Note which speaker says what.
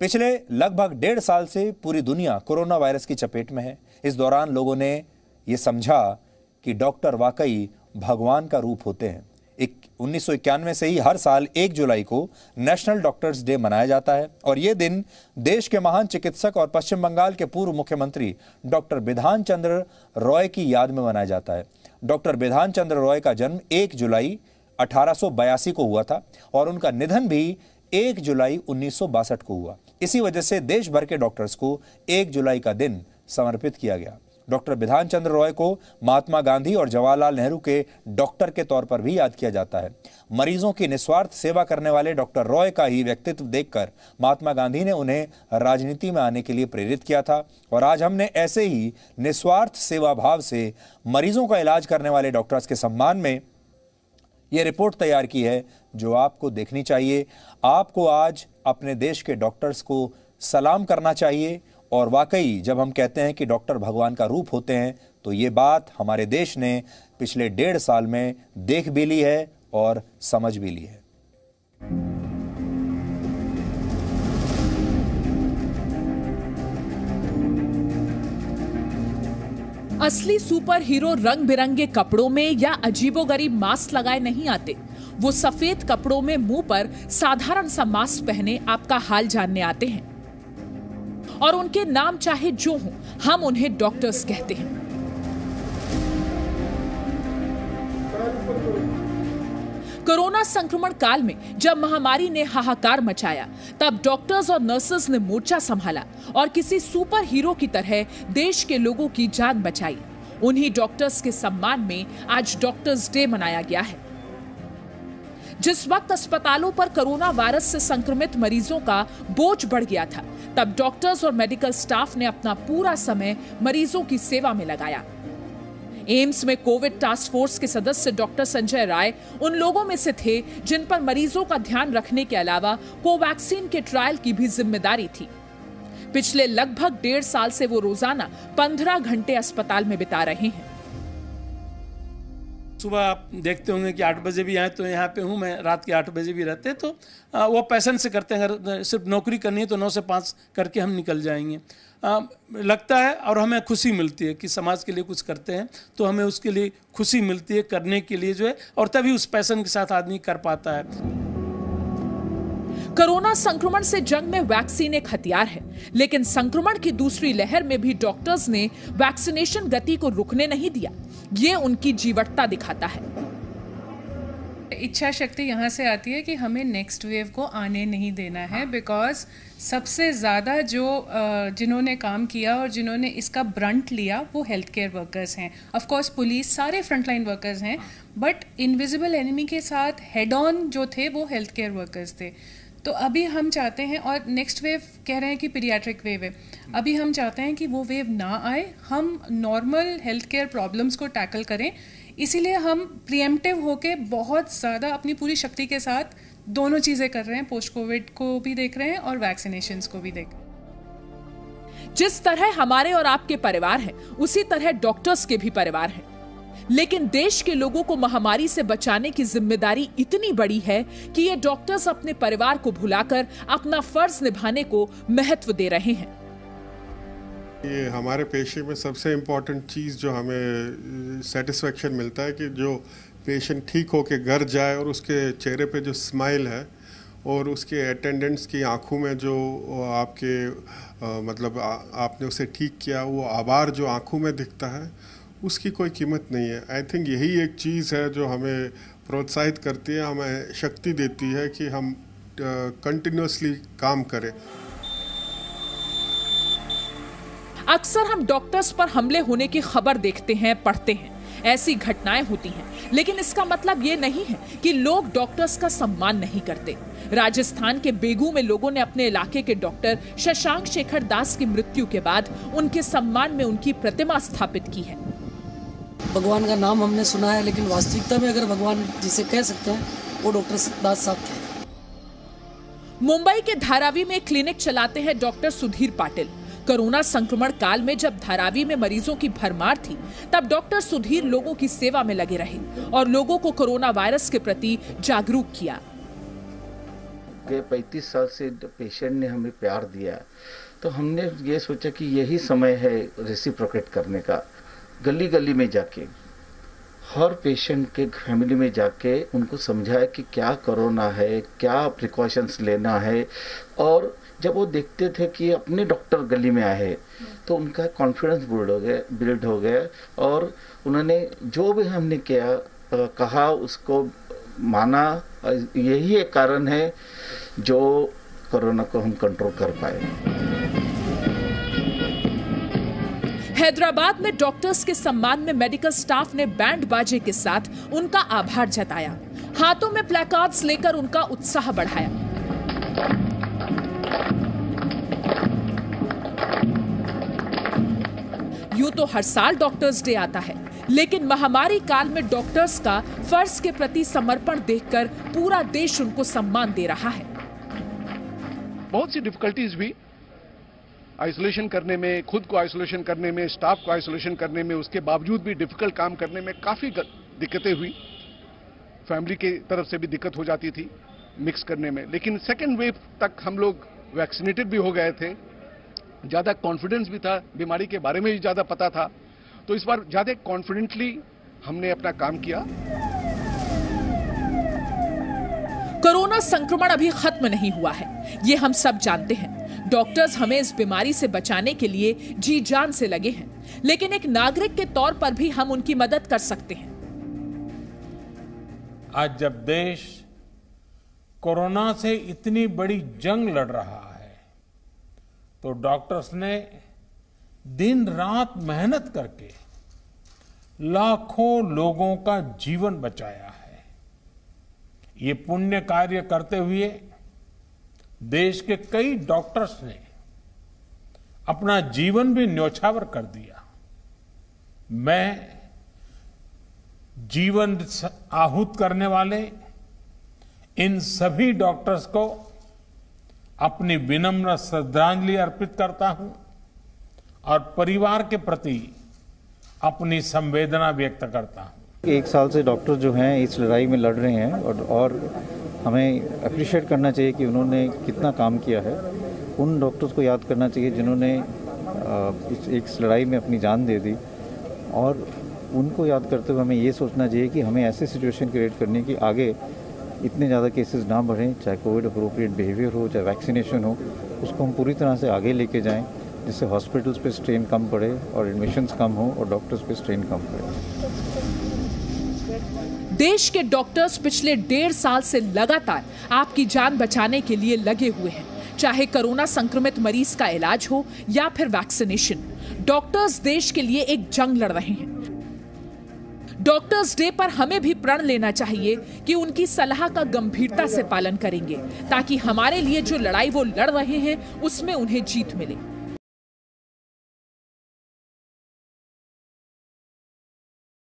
Speaker 1: पिछले लगभग 1.5 साल से पूरी दुनिया कोरोना वायरस की चपेट में है। इस दौरान लोगों ने ये समझा कि डॉक्टर वाकई भगवान का रूप होते हैं। 1991 से ही हर साल 1 जुलाई को नेशनल डॉक्टर्स डे मनाया जाता है और ये दिन देश के महान चिकित्सक और पश्चिम बंगाल के पूर्व मुख्यमंत्री डॉक्टर बिधान चंद्र रॉय की याद में मनाया जाता है। डॉक्टर बिधान चंद्र रॉय का जन्म 1 जुलाई 1882 को हुआ था और उनका निधन भी 1 जुलाई 1962 को हुआ। इसी वजह से देश भर के डॉक्टर्स को 1 जुलाई का दिन समर्पित किया गया। डॉक्टर बिधान चंद्र रॉय को महात्मा गांधी और जवाहरलाल नेहरू के डॉक्टर के तौर पर भी याद किया जाता है। मरीजों की निस्वार्थ सेवा करने वाले डॉक्टर रॉय का ही व्यक्तित्व देखकर महात्मा गांधी ने उन्हें राजनीति में आने के लिए प्रेरित किया था और आज हमने ऐसे ही निस्वार्थ सेवा भाव से मरीजों का इलाज करने वाले डॉक्टर्स के सम्मान में यह रिपोर्ट तैयार की है जो आपको देखनी चाहिए। आपको आज अपने देश के डॉक्टर्स को सलाम करना चाहिए और वाकई जब हम कहते हैं कि डॉक्टर भगवान का रूप होते हैं तो ये बात हमारे देश ने पिछले 1.5 साल में देख भी ली है और समझ भी ली है।
Speaker 2: असली सुपर हीरो रंग बिरंगे कपड़ों में या अजीबोगरीब मास्क लगाए नहीं आते। वो सफेद कपड़ों में मुंह पर साधारण सा मास्क पहने आपका हाल जानने आते हैं और उनके नाम चाहे जो हो, हम उन्हें डॉक्टर्स कहते हैं। कोरोना संक्रमण काल में जब महामारी ने हाहाकार मचाया, तब डॉक्टर्स और नर्सेस ने मोर्चा संभाला और किसी सुपर हीरो की तरह देश के लोगों की जान बचाई। उन्हीं डॉक्टर्स के सम्मान में आज डॉक्टर्स डे मनाया गया है। जिस वक्त अस्पतालों पर कोरोना वायरस से संक्रमित मरीजों का बोझ बढ़ गया था, तब डॉक्टर्स और मेडिकल स्टाफ ने अपना पूरा समय मरीजों की सेवा में लगाया। एम्स में कोविड टास्क फोर्स के सदस्य डॉक्टर संजय राय उन लोगों में से थे जिन पर मरीजों का ध्यान रखने के अलावा कोवैक्सीन के ट्रायल की भी जिम्मेदारी थी। पिछले लगभग 1.5 साल से वो रोजाना 15 घंटे अस्पताल में बिता रहे हैं।
Speaker 3: सुबह आप देखते होंगे कि 8 बजे भी आए तो यहाँ पे हूँ मैं, रात के 8 बजे भी रहते तो वो पैशन से करते हैं। अगर सिर्फ नौकरी करनी है तो 9 से 5 करके हम निकल जाएंगे। लगता है और हमें खुशी मिलती है कि समाज के लिए कुछ करते हैं तो हमें उसके लिए खुशी मिलती है करने के लिए जो है, और तभी उस पैशन के साथ आदमी कर पाता है।
Speaker 2: कोरोना संक्रमण से जंग में वैक्सीन एक हथियार है, लेकिन संक्रमण की दूसरी लहर में भी डॉक्टर्स ने वैक्सीनेशन गति को रुकने नहीं दिया। ये उनकी जीवटता दिखाता है।
Speaker 4: इच्छा शक्ति यहाँ से आती है कि हमें नेक्स्ट वेव को आने नहीं देना है, बिकॉज सबसे ज़्यादा जिन्होंने काम किया और जिन्होंने इसका ब्रंट लिया वो हेल्थ केयर वर्कर्स हैं। ऑफ कोर्स पुलिस, सारे फ्रंटलाइन वर्कर्स हैं, बट इनविजिबल एनिमी के साथ हेड ऑन जो थे वो हेल्थ केयर वर्कर्स थे। तो अभी हम चाहते हैं, और नेक्स्ट वेव कह रहे हैं कि पीडियाट्रिक वेव है, अभी हम चाहते हैं कि वो वेव ना आए, हम नॉर्मल हेल्थ केयर प्रॉब्लम्स को टैकल करें। इसीलिए हम प्रीएम्प्टिव होके बहुत ज़्यादा अपनी पूरी शक्ति के साथ दोनों चीज़ें कर रहे हैं। पोस्ट कोविड को भी देख रहे हैं और वैक्सीनेशंस को भी देख रहे हैं।
Speaker 2: जिस तरह हमारे और आपके परिवार हैं, उसी तरह डॉक्टर्स के भी परिवार हैं। लेकिन देश के लोगों को महामारी से बचाने की जिम्मेदारी इतनी बड़ी है कि ये डॉक्टर्स अपने परिवार को भुलाकर अपना फर्ज निभाने को महत्व दे रहे हैं।
Speaker 5: ये हमारे पेशे में सबसे इम्पोर्टेंट चीज़ जो हमें सेटिस्फेक्शन मिलता है कि जो पेशेंट ठीक होके घर जाए और उसके चेहरे पे जो स्माइल है और उसके अटेंडेंट्स की आंखों में जो आपके मतलब आपने उसे ठीक किया, वो आभार जो आंखों में दिखता है, उसकी कोई कीमत नहीं है। आई थिंक यही एक चीज़ है जो हमें प्रोत्साहित करती है, हमें शक्ति देती है कि हम कंटिन्यूअसली काम करें।
Speaker 2: अक्सर हम डॉक्टर्स पर हमले होने की खबर देखते हैं, पढ़ते हैं, ऐसी घटनाएं होती हैं, लेकिन इसका मतलब ये नहीं है कि लोग डॉक्टर्स का सम्मान नहीं करते। राजस्थान के बेगू में लोगों ने अपने इलाके के डॉक्टर शशांक शेखर दास की मृत्यु के बाद उनके सम्मान में उनकी प्रतिमा स्थापित की है।
Speaker 6: भगवान का नाम हमने सुना है, लेकिन वास्तविकता में अगर भगवान जिसे कह सकते हैं वो डॉक्टर दास साहब थे।
Speaker 2: मुंबई के धारावी में क्लिनिक चलाते हैं डॉक्टर सुधीर पाटिल। कोरोना संक्रमण काल में जब धारावी में मरीजों की भरमार थी, तब डॉक्टर सुधीर लोगों की सेवा में लगे रहे और लोगों को कोरोना वायरस के प्रति जागरूक किया।
Speaker 7: गए 35 साल से पेशेंट ने हमें प्यार दिया, तो हमने ये सोचा कि यही समय है रेसिप्रोकेट करने का। गली गली में जाके हर पेशेंट के फैमिली में जाके उनको समझाया कि क्या कोरोना है, क्या प्रिकॉशंस लेना है। और जब वो देखते थे कि अपने डॉक्टर गली में आए तो उनका कॉन्फिडेंस बिल्ड हो गया और उन्होंने जो भी हमने किया कहा उसको माना। यही एक कारण है जो कोरोना को हम कंट्रोल कर पाए।
Speaker 2: हैदराबाद में डॉक्टर्स के सम्मान में मेडिकल स्टाफ ने बैंड बाजे के साथ उनका आभार जताया, हाथों में प्लेकार्ड्स लेकर उनका उत्साह बढ़ाया। यूं तो हर साल डॉक्टर्स डे आता है, लेकिन महामारी काल में डॉक्टर्स का फर्ज के प्रति समर्पण देखकर पूरा देश उनको सम्मान दे रहा है।
Speaker 8: बहुत सी डिफिकल्टीज भी आइसोलेशन करने में, खुद को आइसोलेशन करने में, स्टाफ को आइसोलेशन करने में, उसके बावजूद भी डिफिकल्ट काम करने में काफी दिक्कतें हुई। फैमिली की तरफ से भी दिक्कत हो जाती थी मिक्स करने में। लेकिन सेकेंड वेव तक हम लोग वैक्सीनेटेड भी हो गए थे, ज्यादा कॉन्फिडेंस भी था, बीमारी के बारे में भी ज्यादा पता था, तो इस बार ज्यादा कॉन्फिडेंटली हमने अपना काम किया।
Speaker 2: कोरोना संक्रमण अभी खत्म नहीं हुआ है, ये हम सब जानते हैं। डॉक्टर्स हमें इस बीमारी से बचाने के लिए जी जान से लगे हैं, लेकिन एक नागरिक के तौर पर भी हम उनकी मदद कर सकते हैं।
Speaker 9: आज जब देश कोरोना से इतनी बड़ी जंग लड़ रहा है, तो डॉक्टर्स ने दिन रात मेहनत करके लाखों लोगों का जीवन बचाया है। ये पुण्य कार्य करते हुए देश के कई डॉक्टर्स ने अपना जीवन भी न्यौछावर कर दिया। मैं जीवन आहूत करने वाले इन सभी डॉक्टर्स को अपनी विनम्र श्रद्धांजलि अर्पित करता हूं और परिवार के प्रति अपनी संवेदना व्यक्त करता हूं।
Speaker 10: 1 साल से डॉक्टर जो हैं इस लड़ाई में लड़ रहे हैं और हमें अप्रिशिएट करना चाहिए कि उन्होंने कितना काम किया है। उन डॉक्टर्स को याद करना चाहिए जिन्होंने इस लड़ाई में अपनी जान दे दी, और उनको याद करते हुए हमें ये सोचना चाहिए कि हमें ऐसी सिचुएशन क्रिएट करनी कि आगे इतने ज़्यादा केसेस ना बढ़ें, चाहे कोविड अप्रोप्रिएट बिहेवियर हो, चाहे वैक्सीनेशन हो, उसको हम पूरी तरह से आगे लेके जाएं, जिससे हॉस्पिटल्स पे स्ट्रेन कम पड़े और एडमिशन्स कम हो और डॉक्टर्स पे स्ट्रेन कम पड़े।
Speaker 2: देश के डॉक्टर्स पिछले 1.5 साल से लगातार आपकी जान बचाने के लिए लगे हुए हैं, चाहे कोरोना संक्रमित मरीज का इलाज हो या फिर वैक्सीनेशन। डॉक्टर्स देश के लिए एक जंग लड़ रहे हैं। डॉक्टर्स डे पर हमें भी प्रण लेना चाहिए कि उनकी सलाह का गंभीरता से पालन करेंगे, ताकि हमारे लिए जो लड़ाई वो लड़ रहे हैं उसमें उन्हें जीत मिले।